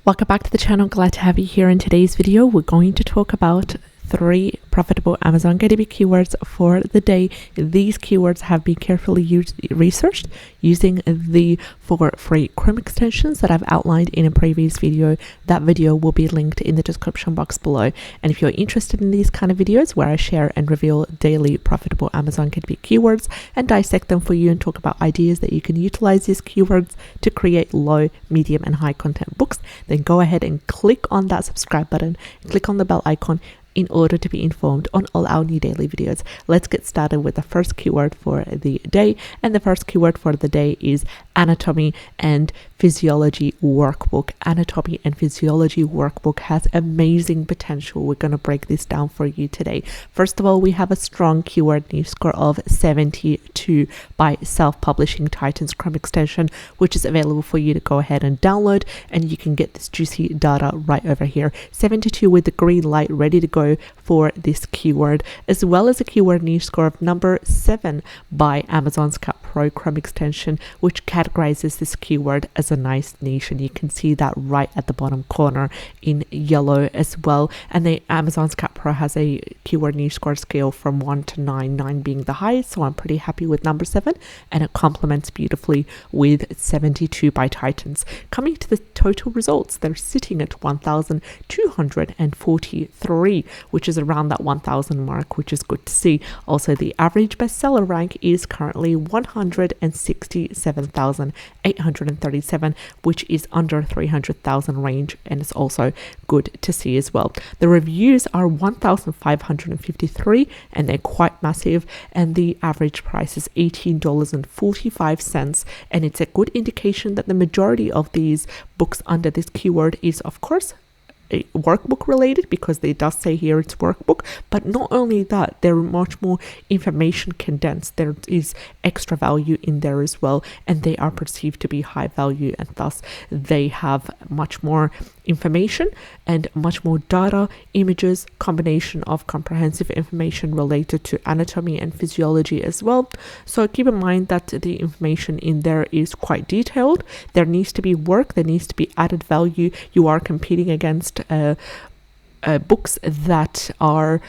Welcome back to the channel. Glad to have you here. In today's video, we're going to talk about 3 profitable Amazon KDP keywords for the day. These keywords have been carefully researched using the 4 free Chrome extensions that I've outlined in a previous video. That video will be linked in the description box below. And if you're interested in these kind of videos where I share and reveal daily profitable Amazon KDP keywords and dissect them for you and talk about ideas that you can utilize these keywords to create low, medium, and high content books, then go ahead and click on that subscribe button, click on the bell icon in order to be informed on all our new daily videos. Let's get started with the first keyword for the day. And the first keyword for the day is Anatomy and Physiology Workbook. Anatomy and Physiology Workbook has amazing potential. We're going to break this down for you today. First of all, we have a strong keyword niche score of 72 by Self-Publishing Titans Chrome extension, which is available for you to go ahead and download, and you can get this juicy data right over here. 72 with the green light ready to go for this keyword, as well as a keyword niche score of number 7 by Amazon's Cat Pro Chrome extension, which categorizes this keyword as a nice niche, and you can see that right at the bottom corner in yellow as well. And the Amazon's Cat Pro has a keyword niche score scale from 1 to 9, 9 being the highest, so I'm pretty happy with number 7, and it complements beautifully with 72 by Titans. Coming to the total results, they're sitting at 1,243, which is around that 1,000 mark, which is good to see. Also, the average bestseller rank is currently 167,837, which is under 300,000 range, and it's also good to see as well. The reviews are 1,553, and they're quite massive, and the average price is $18.45, and it's a good indication that the majority of these books under this keyword is, of course, a workbook related, because they does say here it's workbook, but not only that, they're much more information condensed. There is extra value in there as well, and they are perceived to be high value, and thus they have much more information and much more data, images, combination of comprehensive information related to anatomy and physiology as well. So keep in mind that the information in there is quite detailed. There needs to be work, there needs to be added value. You are competing against books that are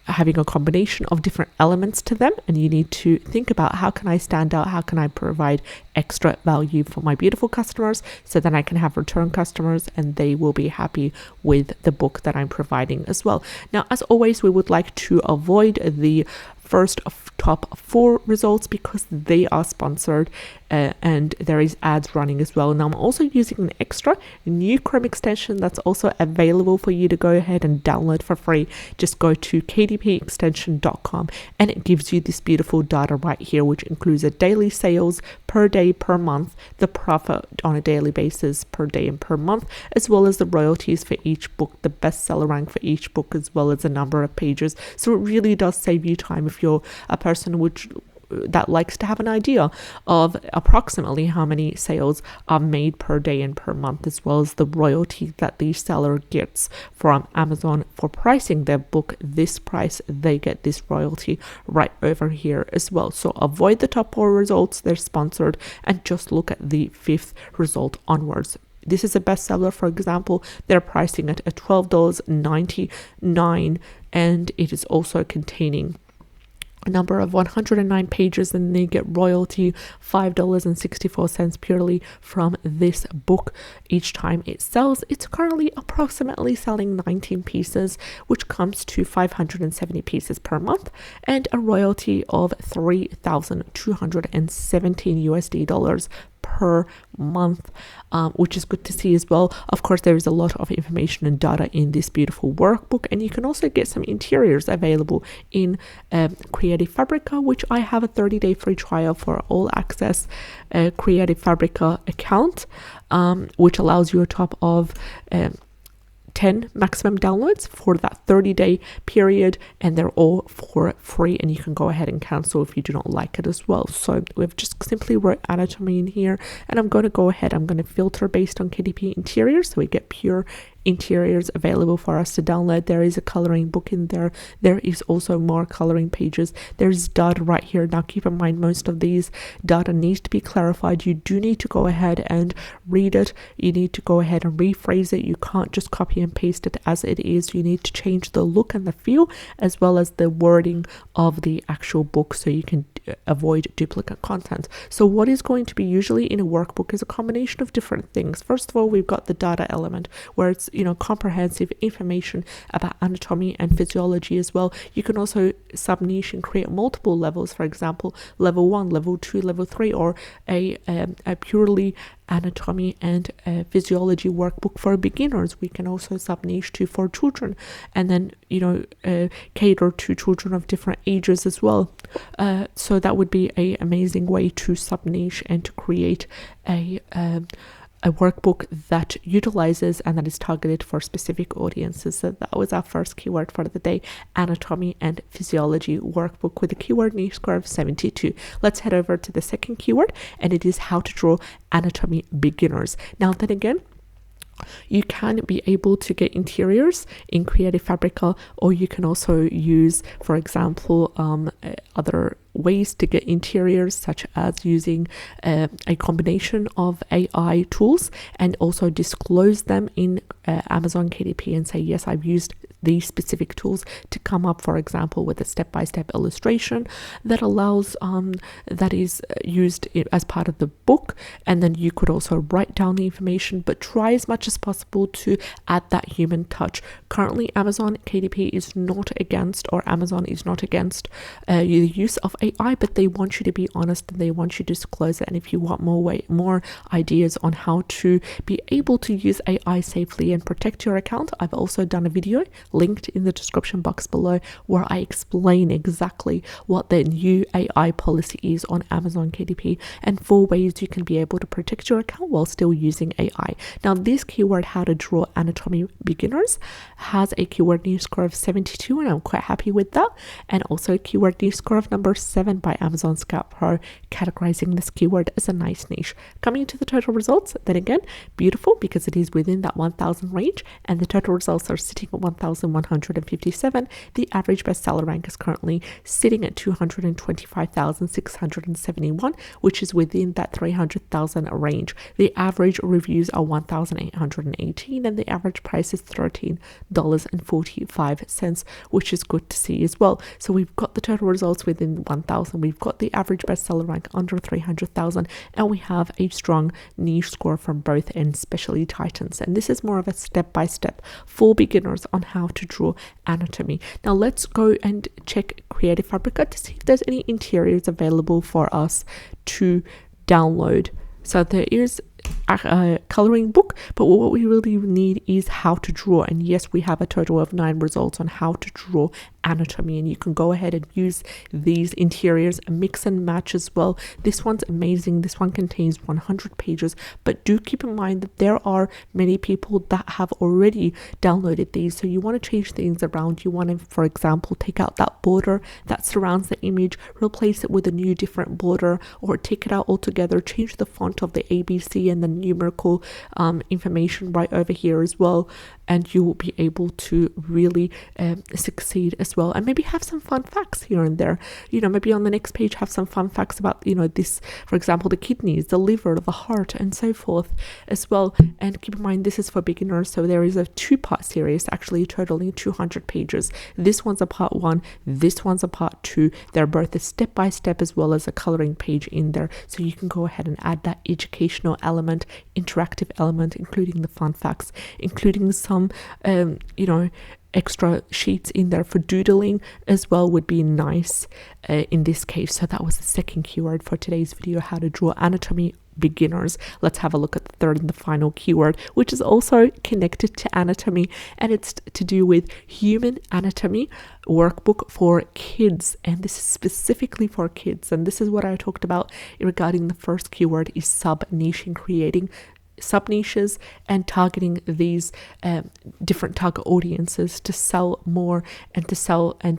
having a combination of different elements to them, and you need to think about, how can I stand out, how can I provide extra value for my beautiful customers, so then I can have return customers and they will be happy with the book that I'm providing as well. Now, as always, we would like to avoid the first top 4 results because they are sponsored and there is ads running as well. Now, I'm also using an extra new Chrome extension that's also available for you to go ahead and download for free. Just go to kdpextension.com and it gives you this beautiful data right here, which includes a daily sales per day, per month, the profit on a daily basis per day and per month, as well as the royalties for each book, the bestseller rank for each book, as well as a number of pages. So it really does save you time if you're a person that likes to have an idea of approximately how many sales are made per day and per month, as well as the royalty that the seller gets from Amazon for pricing their book this price. They get this royalty right over here as well. So avoid the top 4 results, they're sponsored, and just look at the 5th result onwards. This is a bestseller, for example. They're pricing it at $12.99, and it is also containing a number of 109 pages, and they get royalty $5.64 purely from this book each time it sells. It's currently approximately selling 19 pieces, which comes to 570 pieces per month, and a royalty of $3,217 per month, which is good to see as well. Of course, there is a lot of information and data in this beautiful workbook, and you can also get some interiors available in Creative Fabrica, which I have a 30-day free trial for all access Creative Fabrica account, which allows you a top of 10 maximum downloads for that 30-day period, and they're all for free, and you can go ahead and cancel if you do not like it as well. So we've just simply wrote anatomy in here, and I'm going to go ahead, I'm going to filter based on KDP interior, so we get pure interiors available for us to download. There is a coloring book in there. There is also more coloring pages. There's data right here. Now keep in mind, most of these data needs to be clarified. You do need to go ahead and read it. You need to go ahead and rephrase it. You can't just copy and paste it as it is. You need to change the look and the feel, as well as the wording of the actual book, so you can avoid duplicate content. So what is going to be usually in a workbook is a combination of different things. First of all, we've got the data element, where it's, comprehensive information about anatomy and physiology as well. You can also sub-niche and create multiple levels, for example, level 1, level 2, level 3, or a purely anatomy and physiology workbook for beginners. We can also sub-niche to for children, and then cater to children of different ages as well. So that would be a amazing way to sub-niche and to create a workbook that utilizes and that is targeted for specific audiences. So that was our first keyword for the day, anatomy and physiology workbook, with a keyword niche score of 72. Let's head over to the second keyword, and it is how to draw anatomy beginners. Now then again, you can be able to get interiors in Creative Fabrica, or you can also use, for example, other ways to get interiors, such as using a combination of AI tools, and also disclose them in Amazon KDP and say, yes, I've used these specific tools to come up, for example, with a step-by-step illustration that allows that is used as part of the book. And then you could also write down the information, but try as much as possible to add that human touch. Currently, Amazon KDP is not against, or Amazon is not against the use of AI, but they want you to be honest and they want you to disclose it. And if you want more ideas on how to be able to use AI safely and protect your account, I've also done a video linked in the description box below where I explain exactly what the new AI policy is on Amazon KDP and 4 ways you can be able to protect your account while still using AI. Now, this keyword, how to draw anatomy beginners, has a keyword niche score of 72, and I'm quite happy with that. And also a keyword niche score of number 7 by Amazon Scout Pro, categorizing this keyword as a nice niche. Coming to the total results, then again, beautiful, because it is within that 1,000 range, and the total results are sitting at 1,157. The average bestseller rank is currently sitting at 225,671, which is within that 300,000 range. The average reviews are 1,818, and the average price is $13.45, which is good to see as well. So we've got the total results within 1,000. We've got the average bestseller rank under 300,000, and we have a strong niche score from both ends, especially Titans. And this is more of a step-by-step for beginners on how to draw anatomy. Now let's go and check Creative Fabrica to see if there's any interiors available for us to download. So there is a coloring book, but what we really need is how to draw. And yes, we have a total of 9 results on how to draw anatomy, and you can go ahead and use these interiors and mix and match as well. This one's amazing. This one contains 100 pages, but do keep in mind that there are many people that have already downloaded these, so you want to change things around. You want to, for example, take out that border that surrounds the image, replace it with a new different border, or take it out altogether, change the font of the ABC and the numerical information right over here as well, and you will be able to really succeed as well. And maybe have some fun facts here and there. Maybe on the next page have some fun facts about this, for example, the kidneys, the liver, the heart, and so forth as well. And keep in mind, this is for beginners, so there is a 2-part series actually totaling 200 pages. This one's a part 1, this one's a part 2. They're both a step-by-step as well as a coloring page in there, so you can go ahead and add that educational element, interactive element, including the fun facts, including some extra sheets in there for doodling as well would be nice in this case. So that was the second keyword for today's video, how to draw anatomy beginners. Let's have a look at the third and the final keyword, which is also connected to anatomy, and it's to do with human anatomy workbook for kids. And this is specifically for kids, and this is what I talked about regarding the first keyword, is sub-niching, creating sub-niches and targeting these different target audiences to sell more and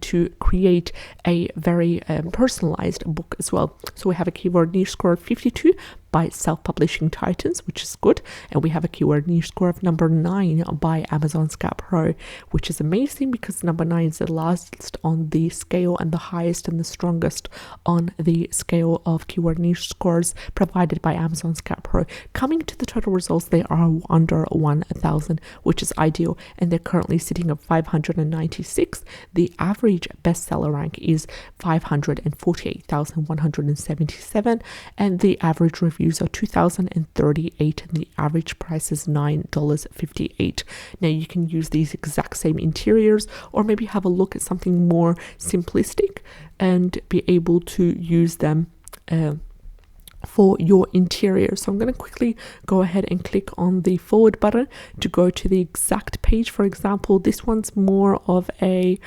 to create a very personalized book as well. So we have a keyword niche score of 52, by self-publishing titans, which is good. And we have a keyword niche score of number 9 by Amazon Scout Pro, which is amazing because number 9 is the last on the scale and the highest and the strongest on the scale of keyword niche scores provided by Amazon Scout Pro. Coming to the total results, they are under 1,000, which is ideal, and they're currently sitting at 596. The average bestseller rank is 548,177, and the average reviews are 2,038, and the average price is $9.58. Now you can use these exact same interiors, or maybe have a look at something more simplistic and be able to use them for your interior. So I'm going to quickly go ahead and click on the forward button to go to the exact page. For example, this one's more of a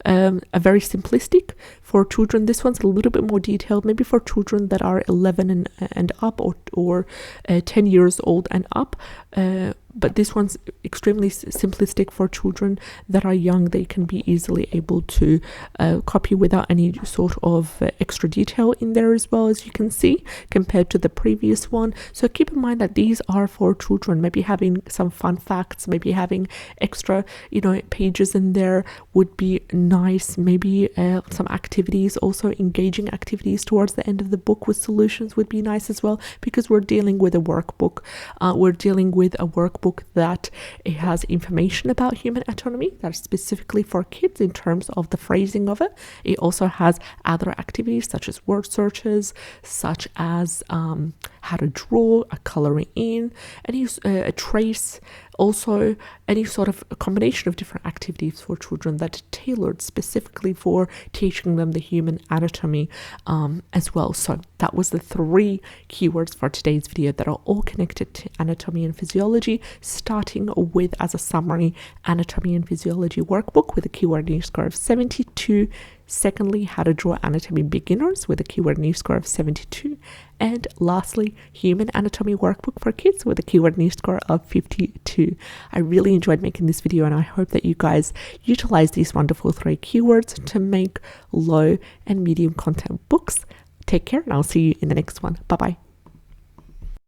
very simplistic for children. This one's a little bit more detailed, maybe for children that are 11 and up, or 10 years old and up. But this one's extremely simplistic for children that are young. They can be easily able to copy without any sort of extra detail in there as well, as you can see, compared to the previous one. So keep in mind that these are for children. Maybe having some fun facts, maybe having extra, pages in there would be nice. Maybe some activities, also engaging activities towards the end of the book with solutions would be nice as well, because we're dealing with a workbook. We're dealing with a workbook that it has information about human anatomy that is specifically for kids in terms of the phrasing of it. It also has other activities such as word searches, such as how to draw, a coloring in, a trace, also any sort of a combination of different activities for children that are tailored specifically for teaching them the human anatomy as well. So that was the 3 keywords for today's video that are all connected to anatomy and physiology, starting with, as a summary, anatomy and physiology workbook with a keyword niche score of 72. Secondly, how to draw anatomy beginners with a keyword niche score of 72. And lastly, human anatomy workbook for kids with a keyword niche score of 52. I really enjoyed making this video, and I hope that you guys utilize these wonderful 3 keywords to make low and medium content books. Take care, and I'll see you in the next one. Bye bye.